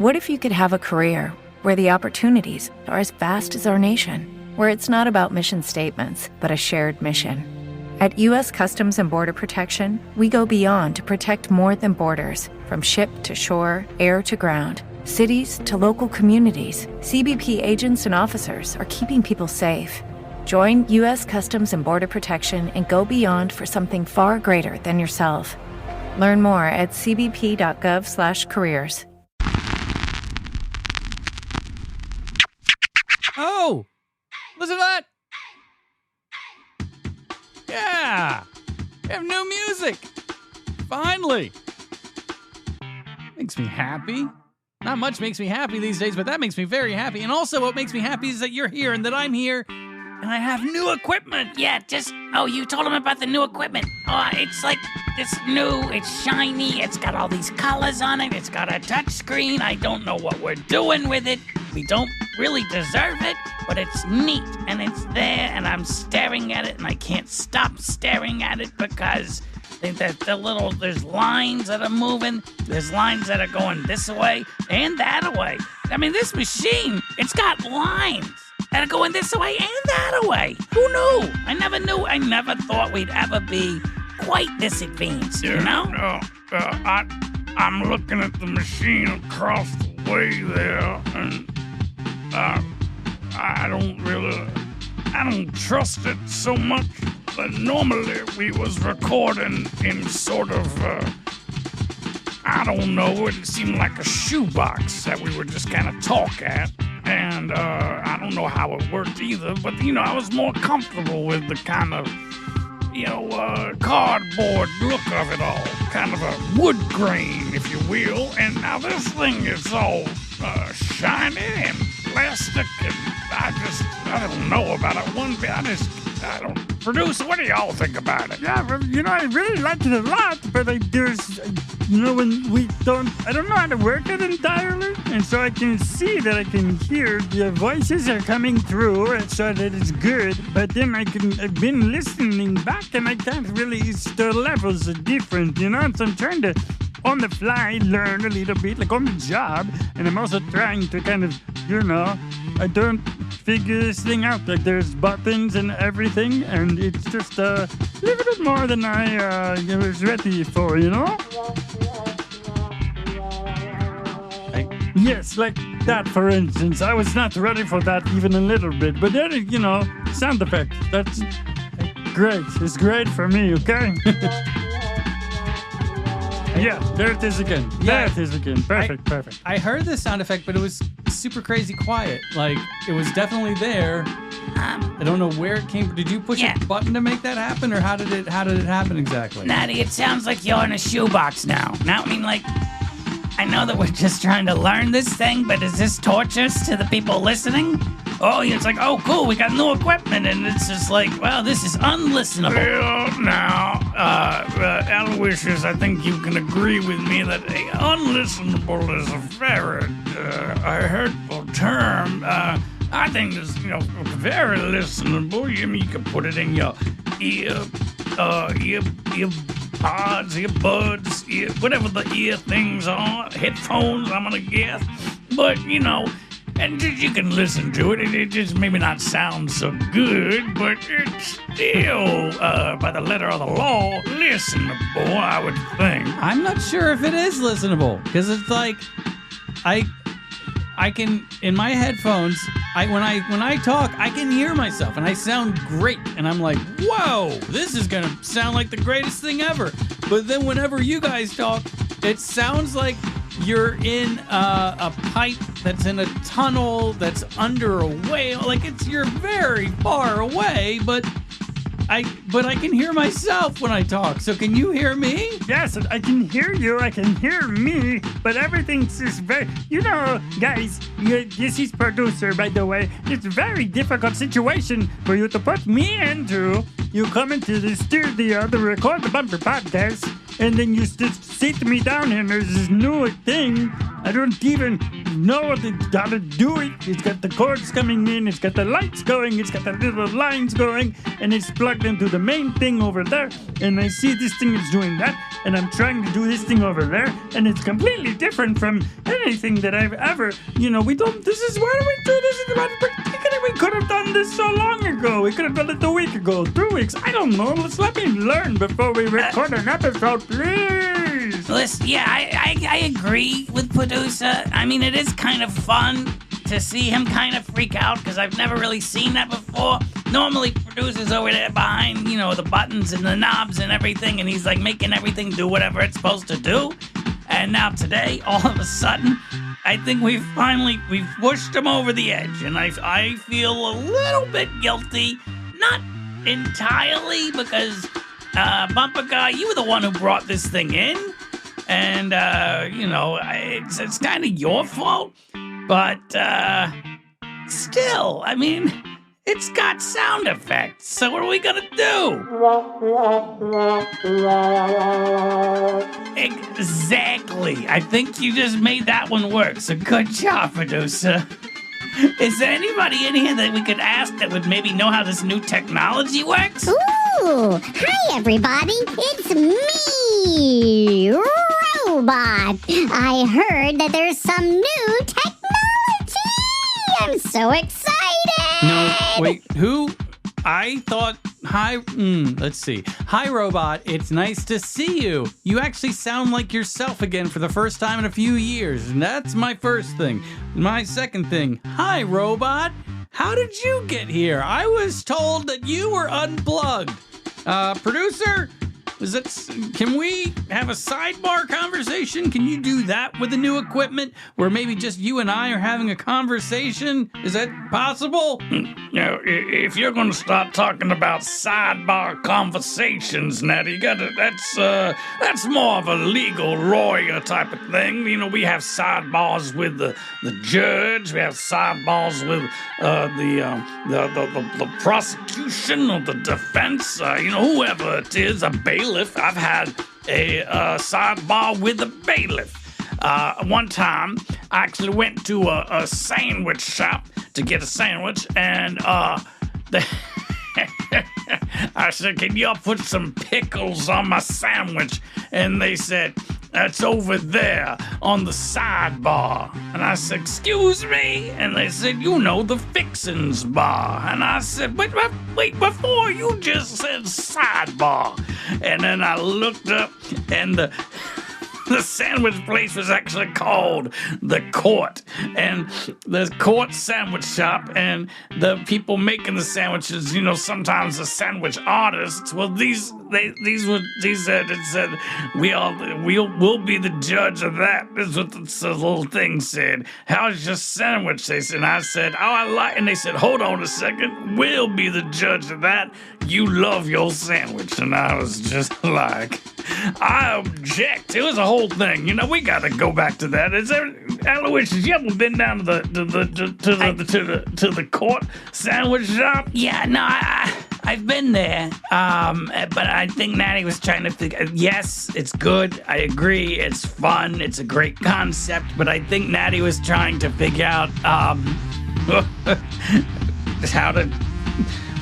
What if you could have a career where the opportunities are as vast as our nation, where it's not about mission statements, but a shared mission? At U.S. Customs and Border Protection, we go beyond to protect more than borders. From ship to shore, air to ground, cities to local communities, CBP agents and officers are keeping people safe. Join U.S. Customs and Border Protection and go beyond for something far greater than yourself. Learn more at cbp.gov/careers. Oh! Listen to that! Yeah! We have new music! Finally! Makes me happy. Not much makes me happy these days, but that makes me very happy. And also what makes me happy is that you're here and that I'm here and I have new equipment. Yeah, you told him about the new equipment. Oh, it's like, it's new, it's shiny, it's got all these colors on it, it's got a touch screen. I don't know what we're doing with it. We don't really deserve it, but it's neat and it's there and I'm staring at it and I can't stop staring at it because there's lines that are moving, there's lines that are going this way and that way. I mean, this machine, it's got lines that are going this way and that way. Who knew? I never thought we'd ever be quite this advanced, you know? I'm looking at the machine across the way there, and I don't trust it so much. But normally we was recording in sort of, I don't know, it seemed like a shoebox that we would just kind of talk at. And I don't know how it worked either, but, I was more comfortable with the kind of, cardboard look of it all. Kind of a wood grain, if you will. And now this thing is all shiny and plastic, and I don't know about it one bit. I don't. Producer, what do y'all think about it? Yeah, well, I really like it a lot, but there's, when we don't, I don't know how to work it entirely, and so I can see that I can hear the voices are coming through, and so that it's good, but then I've been listening back, and I can't really, the levels are different, so I'm trying to, on the fly, learn a little bit, like on the job, and I'm also trying to kind of, I don't figure this thing out. Like, there's buttons and everything, and it's just a little bit more than I was ready for, Yes, like that, for instance. I was not ready for that even a little bit, but then, sound effect. That's great. It's great for me, okay? Yeah, there it is again. There it is again. Perfect. I heard the sound effect, but it was super crazy quiet. Like, it was definitely there. I don't know where it came from. Did you push a button to make that happen, or how did it happen exactly? Natty, it sounds like you're in a shoebox now. I know that we're just trying to learn this thing, but is this torturous to the people listening? Oh, it's like, oh, cool, we got new equipment, and it's just like, well, this is unlistenable. Well, now, Aloysius, I think you can agree with me that unlistenable is a very hurtful term. I think it's, very listenable. You can put it in your earbuds, whatever the ear things are, headphones, I'm gonna guess. But, and you can listen to it. It just maybe not sound so good, but it's still, by the letter of the law, listenable, I would think. I'm not sure if it is listenable, because it's like, I can, in my headphones, when I talk, I can hear myself, and I sound great, and I'm like, whoa, this is gonna sound like the greatest thing ever. But then whenever you guys talk, it sounds like you're in a pipe that's in a tunnel that's under a whale. Like, you're very far away, but I can hear myself when I talk. So can you hear me? Yes, I can hear you. I can hear me. But everything's just very... guys, this is producer, by the way. It's a very difficult situation for you to put me into. You come into the studio to record the Bumper Podcast, and then you just sit me down here, and there's this new thing I don't even know how to do it. It's got the cords coming in, it's got the lights going, it's got the little lines going, and it's plugged into the main thing over there. And I see this thing is doing that, and I'm trying to do this thing over there, and it's completely different from anything that I've ever, why do we do this? We could have done this so long ago. We could have done it a week ago, 2 weeks. I don't know. Let me learn before we record an episode, please. Listen, yeah, I agree with producer. I mean, it is kind of fun to see him kind of freak out because I've never really seen that before. Normally, producer's over there behind, the buttons and the knobs and everything, and he's like making everything do whatever it's supposed to do. And now today, all of a sudden, I think we've pushed him over the edge, and I feel a little bit guilty. Not entirely, because Bumpercar, you were the one who brought this thing in, and it's kind of your fault. But still, I mean, it's got sound effects. So what are we gonna do? Exactly. I think you just made that one work. So good job, producer. Is there anybody in here that we could ask that would maybe know how this new technology works? Ooh! Hi, everybody! It's me, Robot! I heard that there's some new technology! I'm so excited! No, wait, who? I thought, let's see. Hi, Robot, it's nice to see you. You actually sound like yourself again for the first time in a few years, and that's my first thing. My second thing, hi, Robot. How did you get here? I was told that you were unplugged. Producer, can we have a sidebar conversation? Can you do that with the new equipment where maybe just you and I are having a conversation? Is that possible? If you're going to start talking about sidebar conversations, Natty, that's more of a legal lawyer type of thing. We have sidebars with the judge. We have sidebars with the prosecution or the defense. Whoever it is, a bailiff. I've had a sidebar with a bailiff. One time, I actually went to a sandwich shop to get a sandwich, and I said, "Can y'all put some pickles on my sandwich?" And they said, "That's over there on the sidebar." And I said, "Excuse me?" And they said, "The fixins bar." And I said, wait, before you just said sidebar. And then I looked up, and the sandwich place was actually called The Court. And the Court Sandwich Shop, and the people making the sandwiches, sometimes the sandwich artists, well, it said, we'll be the judge of that. This is what the little thing said. "How's your sandwich?" They said. And I said, and they said, "Hold on a second. We'll be the judge of that. You love your sandwich." And I was just like, I object. It was a whole thing. We got to go back to that. Is there, Aloysius, you ever been down to the Court Sandwich Shop? Yeah, no, I've been there. But I think Natty was trying to figure. Yes, it's good. I agree. It's fun. It's a great concept. But I think Natty was trying to figure out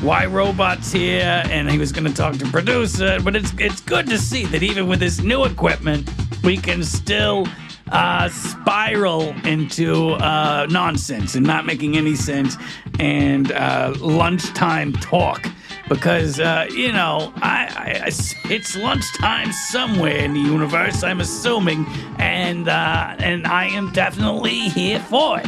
why Robot's here, and he was going to talk to producer. But it's good to see that even with this new equipment, we can still spiral into nonsense and not making any sense, and lunchtime talk. Because, it's lunchtime somewhere in the universe, I'm assuming, and I am definitely here for it.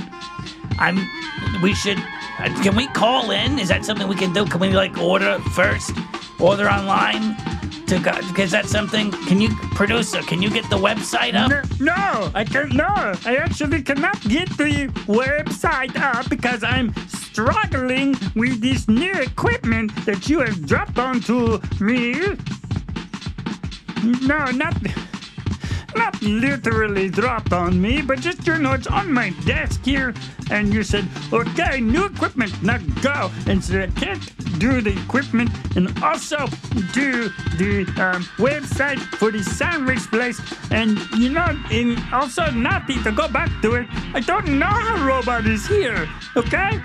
Can we call in? Is that something we can do? Can we, order first? Order online? Is that something? Producer, can you get the website up? No, I can't. No, I actually cannot get the website up because I'm struggling with this new equipment that you have dropped onto me. No, not literally dropped on me, but just, it's on my desk here. And you said, okay, new equipment, now go. And so I can't do the equipment and also do the website for the sandwich place. And, and also Natty, to go back to it, I don't know how Robot is here, okay?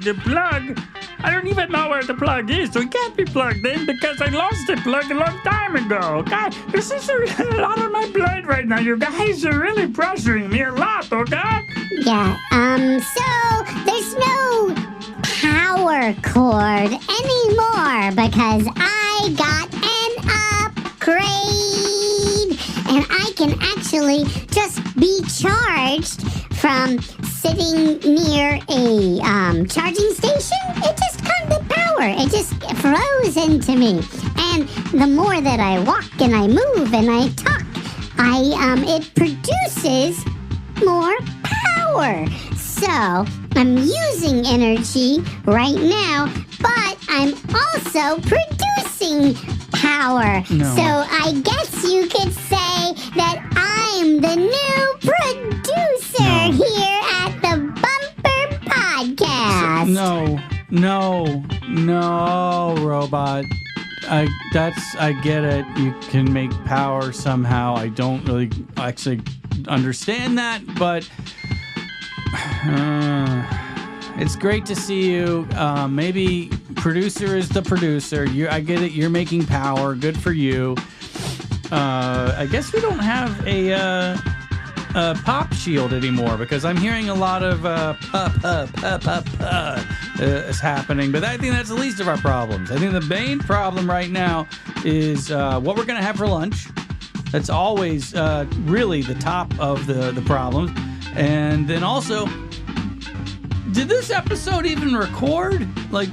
The plug, I don't even know where the plug is, so it can't be plugged in because I lost the plug a long time ago, okay? This is a lot on my plate right now. You guys are really pressuring me a lot, okay? Yeah, so there's no power cord anymore because I got an upgrade and I can actually just be charged from sitting near a charging station. It just comes the power. It just flows into me. And the more that I walk and I move and I talk, it produces more power. So I'm using energy right now, but I'm also producing power. No. So I guess you could say that I'm the new producer here at the Bumper Podcast. No, Robot. I get it. You can make power somehow. I don't really actually understand that, but it's great to see you. Maybe producer is the producer. I get it. You're making power. Good for you. I guess we don't have a pop shield anymore because I'm hearing a lot of is happening. But I think that's the least of our problems. I think the main problem right now is what we're going to have for lunch. That's always really the top of the problems. And then also, did this episode even record? Like,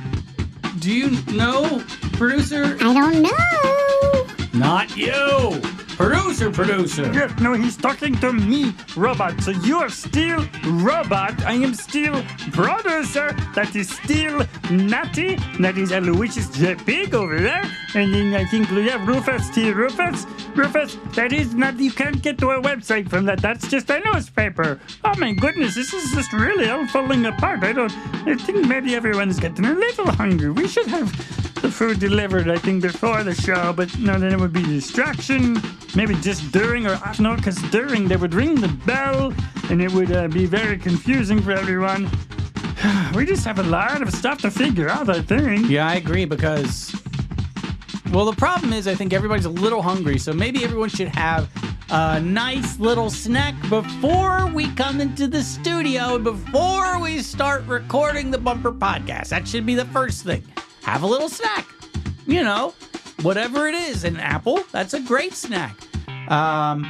do you know, producer? I don't know. Not you! Producer! Yeah, no, he's talking to me, Robot. So you are still Robot. I am still producer. That is still Natty. That is Aloysius J. Pig over there. And then I think we have Rufus, still Rufus. Rufus, that is not, you can't get to a website from that. That's just a newspaper. Oh my goodness, this is just really all falling apart. I think maybe everyone's getting a little hungry. We should have the food delivered, I think, before the show, but no, then it would be distraction. Maybe just during, or no, because during they would ring the bell and it would be very confusing for everyone. We just have a lot of stuff to figure out, I think. Yeah, I agree because, well, the problem is I think everybody's a little hungry, so maybe everyone should have a nice little snack before we come into the studio, before we start recording the Bumper Podcast. That should be the first thing. Have a little snack. Whatever it is. An apple, that's a great snack. An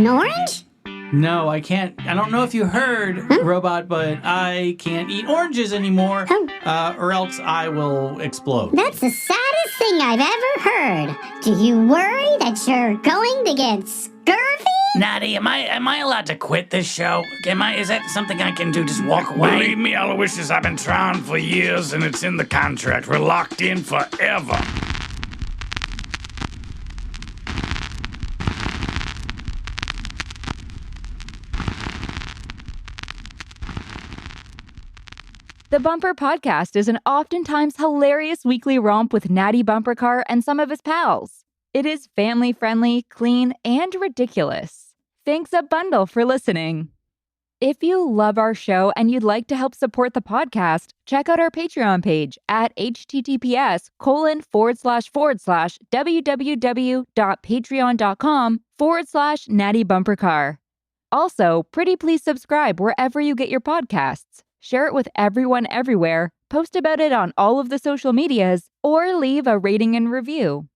orange? No, I can't. I don't know if you heard, Robot, but I can't eat oranges anymore, or else I will explode. That's the saddest thing I've ever heard. Do you worry that you're going to get scurvy? Natty, am I allowed to quit this show? Is that something I can do? Just walk away? Believe me, Aloysius, I've been trying for years and it's in the contract. We're locked in forever. The Bumper Podcast is an oftentimes hilarious weekly romp with Natty Bumpercar and some of his pals. It is family-friendly, clean, and ridiculous. Thanks a bundle for listening. If you love our show and you'd like to help support the podcast, check out our Patreon page at https://www.patreon.com/nattybumpercar. Also, pretty please subscribe wherever you get your podcasts. Share it with everyone everywhere, post about it on all of the social medias, or leave a rating and review.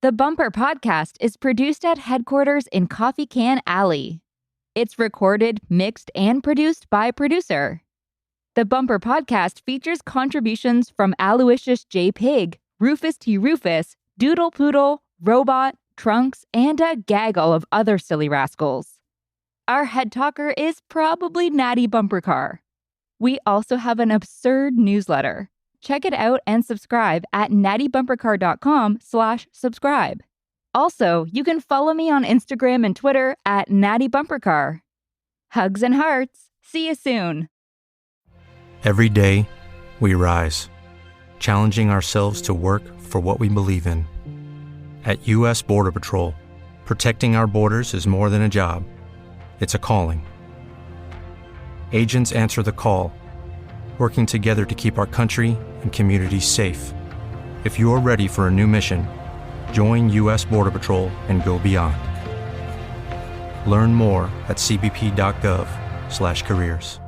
The Bumper Podcast is produced at headquarters in Coffee Can Alley. It's recorded, mixed, and produced by producer. The Bumper Podcast features contributions from Aloysius J. Pig, Rufus T. Rufus, Doodle Poodle, Robot, Trunks, and a gaggle of other silly rascals. Our head talker is probably Natty Bumpercar. We also have an absurd newsletter. Check it out and subscribe at nattybumpercar.com/subscribe. Also, you can follow me on Instagram and Twitter at Natty Bumpercar. Hugs and hearts. See you soon. Every day, we rise, challenging ourselves to work for what we believe in. At U.S. Border Patrol, protecting our borders is more than a job. It's a calling. Agents answer the call, working together to keep our country and communities safe. If you're ready for a new mission, join U.S. Border Patrol and go beyond. Learn more at cbp.gov/careers.